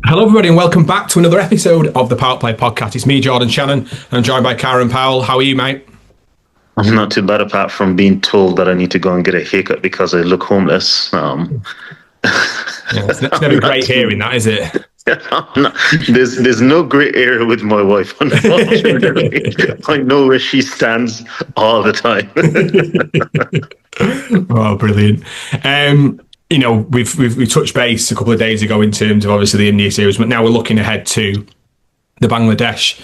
Hello, everybody, and welcome back to another episode of the PowettPlay Podcast. It's me, Jordan Shannon, and I'm joined by Kieran Powell. How are you, mate? I'm not too bad, apart from being told that I need to go and get a haircut because I look homeless. It's never great hearing that, is it? There's no grey area with my wife, unfortunately. I know where she stands all the time. Oh, brilliant. We touched base a couple of days ago in terms of obviously the India series, but now we're looking ahead to the Bangladesh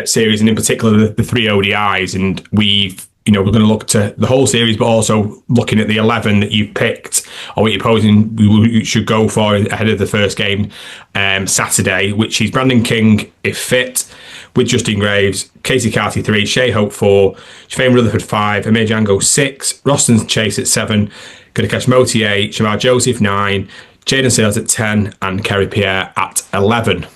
series, and in particular the three ODIs. And we're going to look to the whole series, but also looking at the 11 that you picked, or what you're posing we should go for ahead of the first game Saturday, which is Brandon King, if fit, with Justin Graves, Keacy, Carty 3, Shea Hope 4, Shane Rutherford 5, Amir Jangoo 6, Roston Chase at 7, Gurkesh Moti 8, Shamar Joseph 9, Jaden Sales at 10, and Kerry Pierre at 11.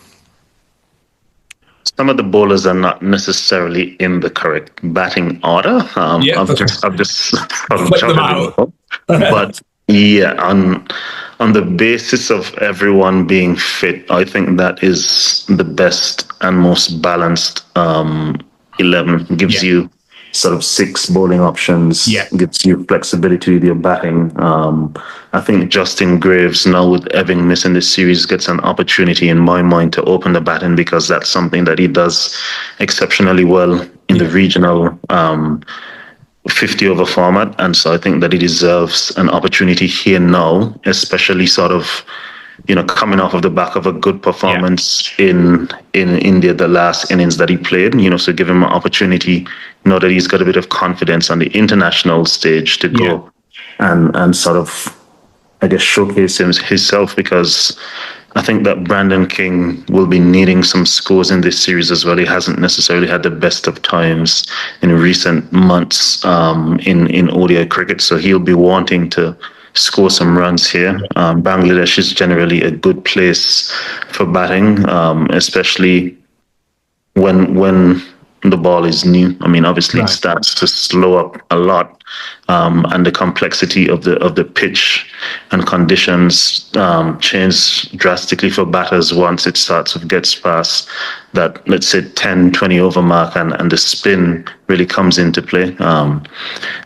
Some of the bowlers are not necessarily in the correct batting order. I've just them out. But yeah, on the basis of everyone being fit, I think that is the best and most balanced 11. Gives you sort of 6 bowling options. Gives you flexibility with your batting. I think Justin Graves, now with Eving missing this series, gets an opportunity in my mind to open the batting, because that's something that he does exceptionally well in the regional 50 over format. And so I think that he deserves an opportunity here now, especially sort of, coming off of the back of a good performance in India, the last innings that he played, so give him an opportunity, that he's got a bit of confidence on the international stage to go and sort of, I guess, showcase himself, because I think that Brandon King will be needing some scores in this series as well. He hasn't necessarily had the best of times in recent months in ODI cricket, so he'll be wanting to score some runs here. Bangladesh is generally a good place for batting, especially when the ball is new. I mean, obviously it starts to slow up a lot, and the complexity of the pitch and conditions change drastically for batters once it gets past that, let's say, 10-20 over mark, and the spin really comes into play.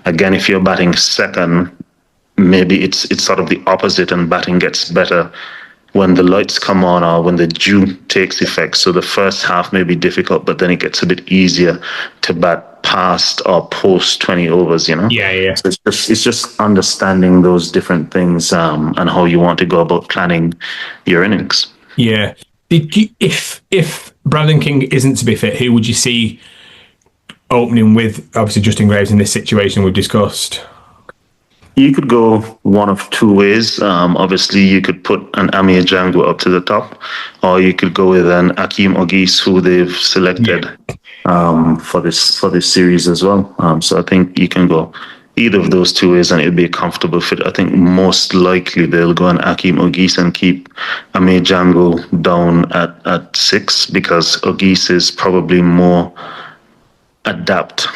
Again, if you're batting second, maybe it's sort of the opposite, and batting gets better when the lights come on or when the dew takes effect. So the first half may be difficult, but then it gets a bit easier to bat past or post 20 overs, So it's just understanding those different things and how you want to go about planning your innings. Yeah. If Brandon King isn't to be fit, who would you see opening with, obviously, Justin Graves in this situation we've discussed? You could go one of two ways. Obviously, you could put an Amir Jangoo up to the top, or you could go with an Akeem Ogis, who they've selected for this series as well. So I think you can go either of those two ways, and it'll be a comfortable fit. I think most likely they'll go on Akeem Ogis and keep Amir Jangoo down at 6, because Ogis is probably more adept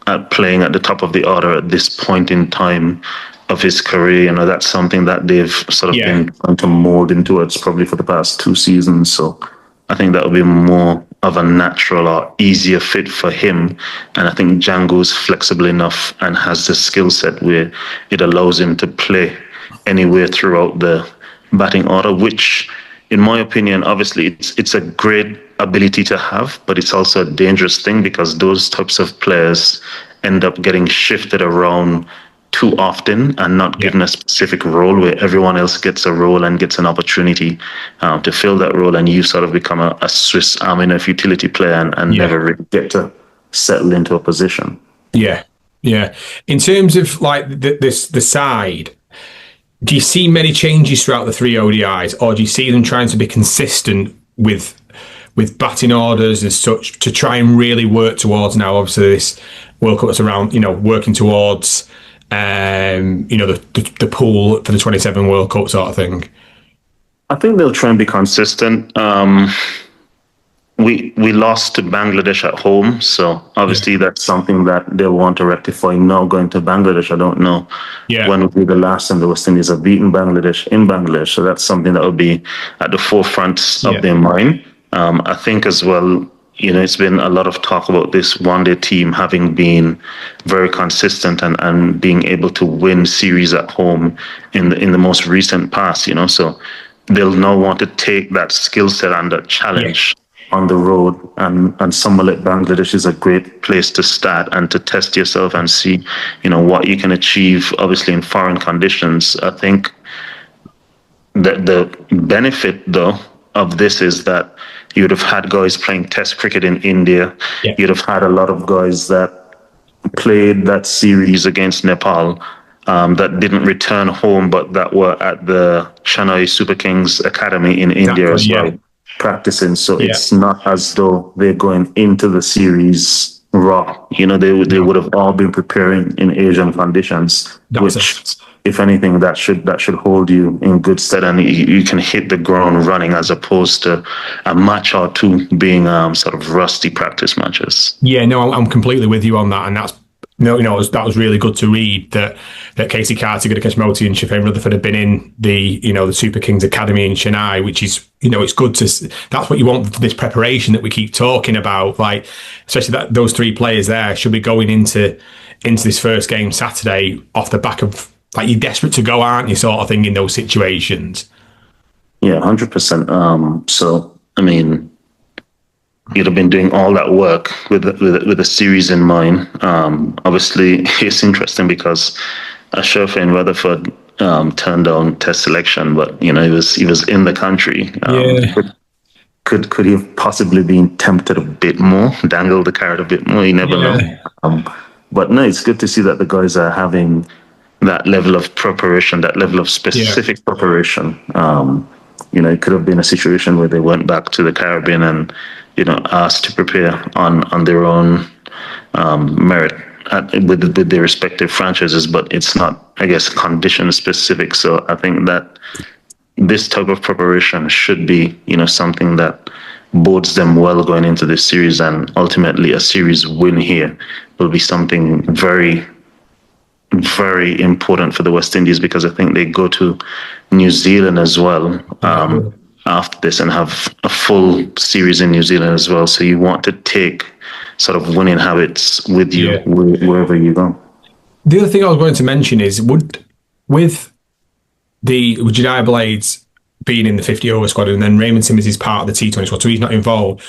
at playing at the top of the order at this point in time of his career. That's something that they've sort of been trying to mold into it probably for the past 2 seasons. So I think that will be more of a natural or easier fit for him. And I think Jangoo's flexible enough and has the skill set where it allows him to play anywhere throughout the batting order, which, in my opinion, obviously it's a great ability to have, but it's also a dangerous thing, because those types of players end up getting shifted around too often and not given a specific role, where everyone else gets a role and gets an opportunity to fill that role, and you sort of become a Swiss Army knife utility player and never really get to settle into a position. Yeah. In terms of like the side, do you see many changes throughout the 3 ODIs, or do you see them trying to be consistent with batting orders as such, to try and really work towards, now obviously this World Cup is around, working towards the pool for the 27 World Cup sort of thing? I think they'll try and be consistent. we lost to Bangladesh at home, so obviously that's something that they'll want to rectify now going to Bangladesh. I don't know when will be the last time the West Indies have beaten Bangladesh in Bangladesh, so that's something that will be at the forefront of their mind. I think as well, it's been a lot of talk about this one-day team having been very consistent and being able to win series at home in the most recent past, so they'll now want to take that skill set and that challenge on the road, and somewhere like Bangladesh is a great place to start and to test yourself and see, what you can achieve, obviously in foreign conditions. I think that the benefit, though, of this is that you'd have had guys playing Test cricket in India. You'd have had a lot of guys that played that series against Nepal that didn't return home, but that were at the Chennai Super Kings Academy in India as well, practicing. So it's not as though they're going into the series raw. They would have all been preparing in Asian conditions, if anything, that should hold you in good stead, and you can hit the ground running, as opposed to a match or two being sort of rusty practice matches. Yeah, no, I'm completely with you on that, and that's that was really good to read that Keacy, Carty, Goodakeshmoti and Shafin Rutherford have been in the the Super Kings Academy in Chennai, which is it's good to. That's what you want for this preparation that we keep talking about. Like, especially that those three players there should be going into this first game Saturday off the back of, like, you're desperate to go, aren't you, sort of thing, in those situations. Yeah, 100%. So I mean, you'd have been doing all that work with a series in mind. Obviously, it's interesting because Shafin Rutherford turned down Test selection, but he was in the country. Could he have possibly been tempted a bit more, dangled the carrot a bit more? You never know. But no, it's good to see that the guys are having that level of preparation, that level of specific preparation. It could have been a situation where they went back to the Caribbean and asked to prepare on their own merit with their respective franchises, but it's not, I guess, condition specific. So I think that this type of preparation should be, something that bodes them well going into this series, and ultimately a series win here will be something very, very important for the West Indies, because I think they go to New Zealand as well after this and have a full series in New Zealand as well. So you want to take sort of winning habits with you wherever you go. The other thing I was going to mention is, with Jedi Blades being in the 50-over squad, and then Raymond Simmons is part of the T20 squad, so he's not involved,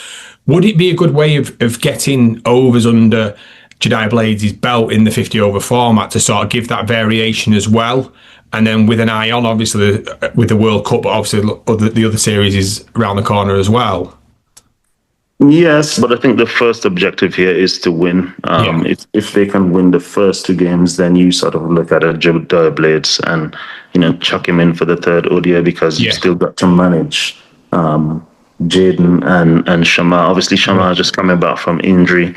would it be a good way of getting overs under Jedi Blades' belt in the 50-over format to sort of give that variation as well? And then with an eye on, obviously, with the World Cup, but obviously the other series is around the corner as well. Yes, but I think the first objective here is to win. If they can win the first two games, then you sort of look at a Jedi Blades and chuck him in for the third ODI, because you've still got to manage Jaden and Shama. Obviously, Shama just coming back from injury.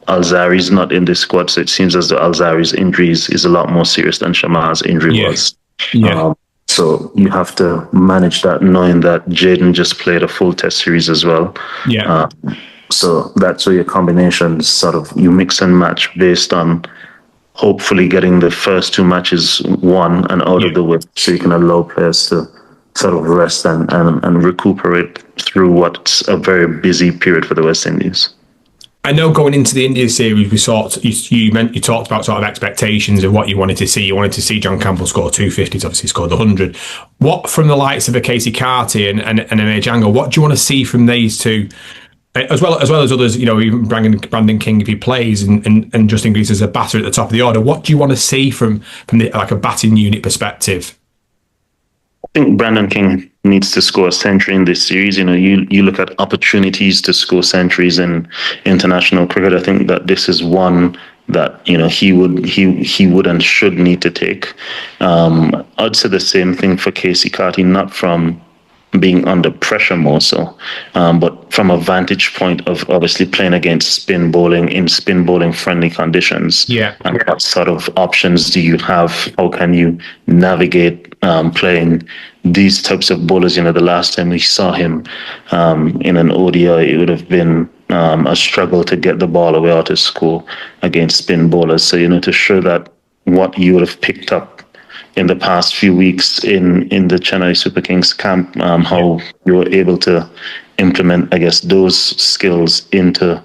Alzari's not in this squad, so it seems as though Alzari's injury is a lot more serious than Shama's injury was. So you have to manage that, knowing that Jaden just played a full Test series as well. So that's where your combinations sort of, you mix and match based on hopefully getting the first two matches won and out of the way, so you can allow players to sort of rest and recuperate through what's a very busy period for the West Indies. I know going into the India series, you talked about sort of expectations of what you wanted to see. You wanted to see John Campbell score 250s, obviously scored 100. What, from the likes of a Keacy, Carty and Amir, Jangoo, what do you want to see from these two, as well as others? Even Brandon King, if he plays, and Justin Greaves as a batter at the top of the order. What do you want to see from a batting unit perspective? I think Brandon King needs to score a century in this series. You look at opportunities to score centuries in international cricket. I think that this is one that he would and should need to take. I'd say the same thing for Keacy, Carty, not from being under pressure more so, but from a vantage point of obviously playing against spin bowling in spin bowling friendly conditions. And what sort of options do you have? How can you navigate playing these types of bowlers. The last time we saw him in an ODI, it would have been a struggle to get the ball away out of school against spin bowlers. So, to show that what you would have picked up in the past few weeks in the Chennai Super Kings camp, how you were able to implement, I guess, those skills into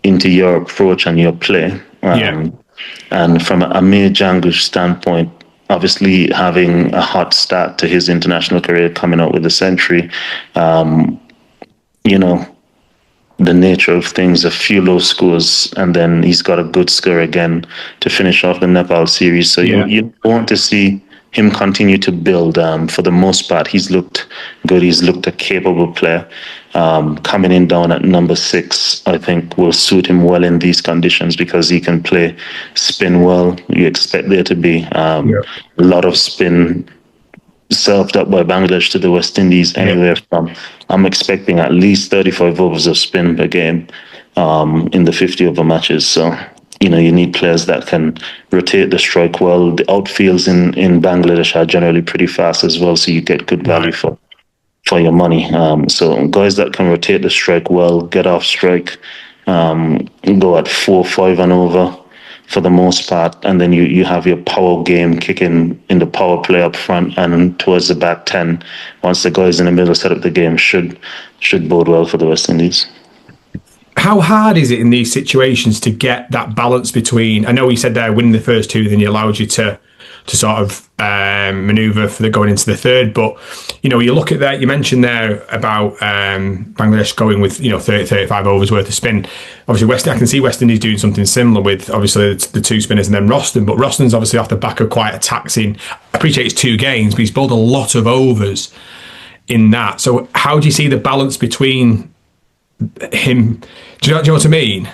your approach and your play. And from a Amir Jangoo standpoint, obviously having a hot start to his international career, coming out with a century, the nature of things, a few low scores, and then he's got a good score again to finish off the Nepal series. So you want to see him continue to build. For the most part, he's looked good. He's looked a capable player. Coming in down at number 6, I think will suit him well in these conditions because he can play spin well. You expect there to be a lot of spin served up by Bangladesh to the West Indies anywhere from, I'm expecting at least 35 overs of spin per game in the 50 over matches. So, you need players that can rotate the strike well. The outfields in Bangladesh are generally pretty fast as well, so you get good value for your money. So guys that can rotate the strike well, get off strike, go at 4, 5 and over for the most part, and then you have your power game kicking in the power play up front and towards the back 10. Once the guys in the middle set up the game, should bode well for the West Indies. How hard is it in these situations to get that balance between? I know you said there winning the first 2, then it allowed you to sort of manoeuvre for going into the third. But, you look at that, you mentioned there about Bangladesh going with, 30, 35 overs worth of spin. Obviously, I can see West Indies doing something similar with, obviously, the 2 spinners and then Roston. But Roston's obviously off the back of quite a taxing. I appreciate it's 2 games, but he's bowled a lot of overs in that. So how do you see the balance between him? Do you know what I mean?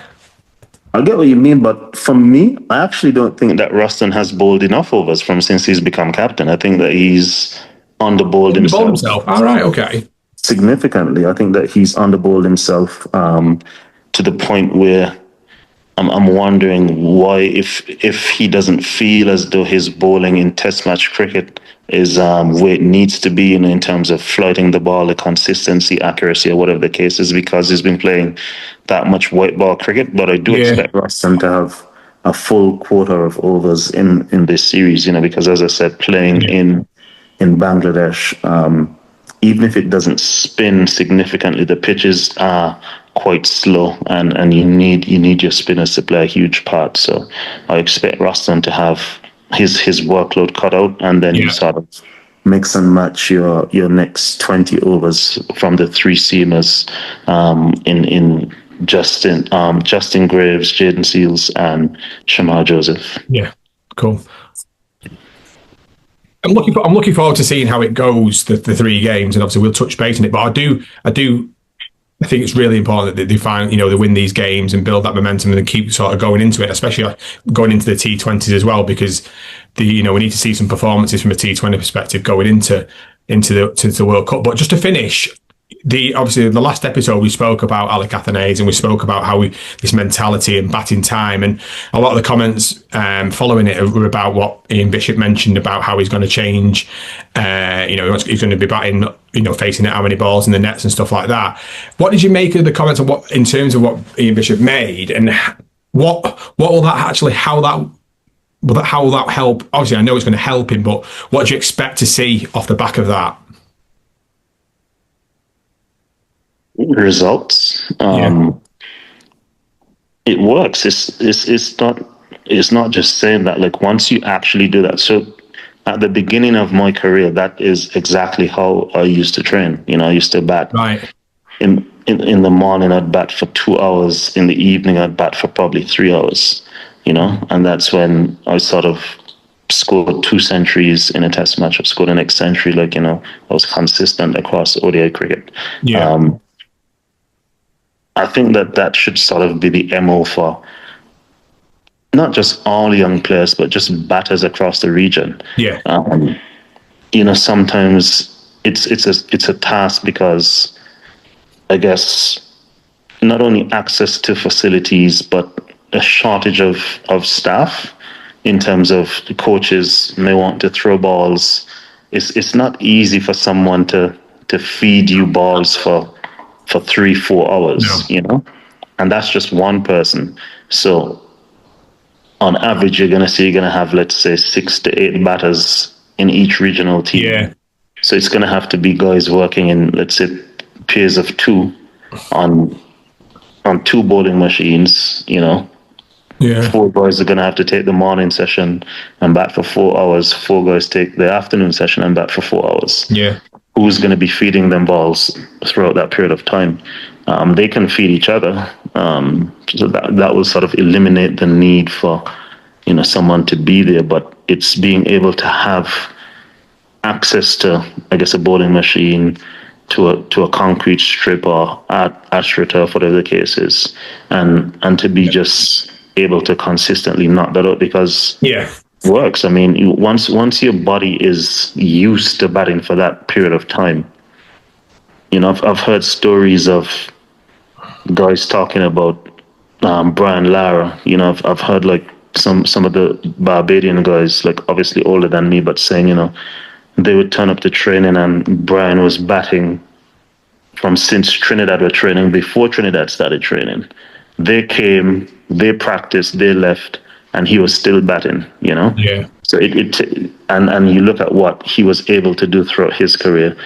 I get what you mean, but for me, I actually don't think that Roston has bowled enough overs since he's become captain. I think that he's underbowled himself. All right, okay. Significantly, I think that he's underbowled himself to the point where I'm wondering why, if he doesn't feel as though his bowling in Test match cricket is where it needs to be in terms of flighting the ball, the consistency, accuracy, or whatever the case is, because he's been playing that much white ball cricket. But I do expect Roston to have a full quarter of overs in this series, because as I said, playing in Bangladesh, even if it doesn't spin significantly, the pitches are quite slow, and you need your spinners to play a huge part. So I expect Roston to have his workload cut out, and then you sort of mix and match your next 20 overs from the 3 seamers in Justin Graves, Jaden Seals, and Shamar Joseph. Yeah, cool. I'm looking forward to seeing how it goes, the 3 games, and obviously we'll touch base on it. But I think it's really important that they find, they win these games and build that momentum and then keep sort of going into it, especially going into the T20s as well, because we need to see some performances from a T20 perspective going into the World Cup. But just to finish, obviously the last episode we spoke about Alec Athanaze and we spoke about how this mentality and batting time, and a lot of the comments following it were about what Ian Bishop mentioned about how he's going to change. He's going to be batting, facing how many balls in the nets and stuff like that. What did you make of the comments in terms of what Ian Bishop made, and what will that actually, how will that help? Obviously, I know it's going to help him, but what do you expect to see off the back of that? Results. It works. It's not just saying that. Like, once you actually do that. So at the beginning of my career, that is exactly how I used to train. I used to bat in the morning. I'd bat for 2 hours. In the evening, I'd bat for probably 3 hours. And that's when I sort of scored 2 centuries in a Test match. I scored the next century. I was consistent across ODI cricket. I think that should sort of be the MO for not just all young players, but just batters across the region. Sometimes it's a task because I guess not only access to facilities, but a shortage of staff in terms of the coaches may want to throw balls it's not easy for someone to feed you balls for 3-4 hours, and that's just one person. So on average, you're going to have, let's say, 6 to 8 batters in each regional team. Yeah. So it's going to have to be guys working in, let's say, pairs of 2 on 2 bowling machines, Yeah. 4 guys are going to have to take the morning session and bat for 4 hours. 4 guys take the afternoon session and bat for 4 hours. Yeah. Who's going to be feeding them balls throughout that period of time? They can feed each other. So that will sort of eliminate the need for, someone to be there. But it's being able to have access to, I guess, a bowling machine, to a concrete strip or astroturf, whatever the case is, and to be just able to consistently knock that out, because it works. I mean, once your body is used to batting for that period of time, I've heard stories of guys talking about Brian Lara. I've heard like some of the Barbadian guys, like obviously older than me, but saying, they would turn up to training and Brian was batting from since Trinidad were training, before Trinidad started training. They came, they practiced, they left, and he was still batting, Yeah. So and you look at what he was able to do throughout his career.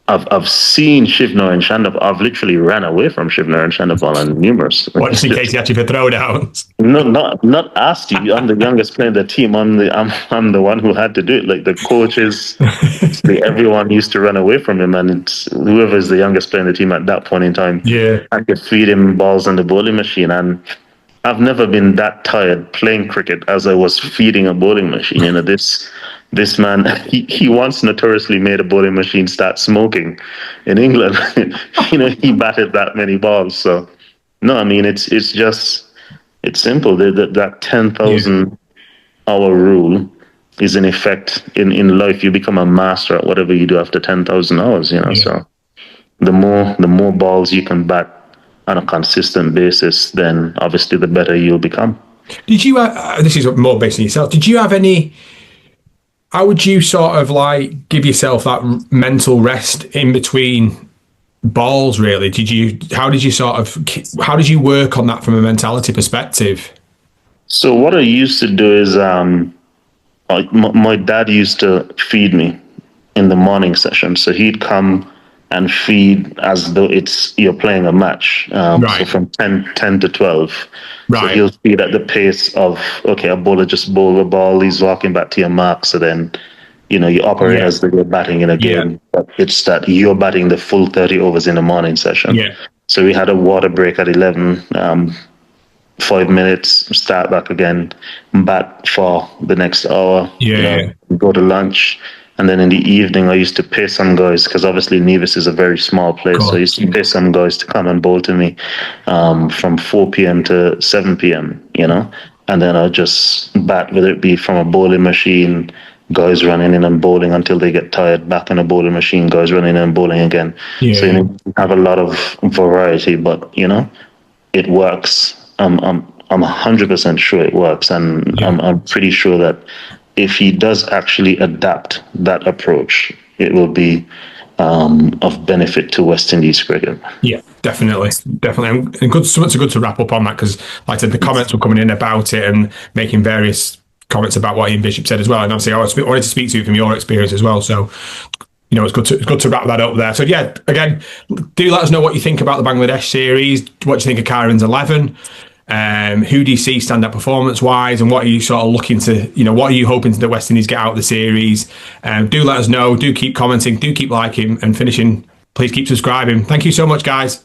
I've seen Shivner and Shandapal. I've literally ran away from Shivner and Shandapal on numerous. What, just in case you had to for throwdowns? No, not asked you. I'm the youngest player in the team. I'm the one who had to do it. Like the coaches, everyone used to run away from him, and it's whoever is the youngest player in the team at that point in time. Yeah, I could feed him balls on the bowling machine, and I've never been that tired playing cricket as I was feeding a bowling machine. This man, he once notoriously made a bowling machine start smoking in England. He batted that many balls. So, no, I mean, it's simple. That 10,000 hour rule is in effect in life. You become a master at whatever you do after 10,000 hours, So the more balls you can bat on a consistent basis, then obviously the better you'll become. Did you, this is more based on yourself, did you have any... How would you sort of like give yourself that mental rest in between balls, really? How did you work on that from a mentality perspective? So what I used to do is, my dad used to feed me in the morning session. So he'd come and feed as though you're playing a match. Right. So from 10 to 12. Right. So he'll feed at the pace of, okay, a bowler just bowled the ball, he's walking back to your mark. So then, you operate as though you're batting in a game. Yeah. But it's that you're batting the full 30 overs in the morning session. Yeah. So we had a water break at 11, 5 minutes, start back again, bat for the next hour, go to lunch. And then in the evening, I used to pay some guys, because obviously Nevis is a very small place. So I used to pay some guys to come and bowl to me from 4 p.m. to 7 p.m., And then I'll just bat, whether it be from a bowling machine, guys running in and bowling until they get tired, back in a bowling machine, guys running in and bowling again. Yeah. So you have a lot of variety, but, it works. I'm 100% sure it works. And I'm pretty sure that if he does actually adapt that approach, it will be of benefit to West Indies cricket. Yeah, definitely. And good to wrap up on that, because, like I said, the comments were coming in about it and making various comments about what Ian Bishop said as well. And obviously, I wanted to speak to you from your experience as well. So, it's good to wrap that up there. So, yeah, again, do let us know what you think about the Bangladesh series. What do you think of Kieran's 11? Who do you see stand up performance wise, and what are you sort of looking to, what are you hoping to the West Indies get out of the series? Do let us know. Do keep commenting. Do keep liking and finishing. Please keep subscribing. Thank you so much, guys.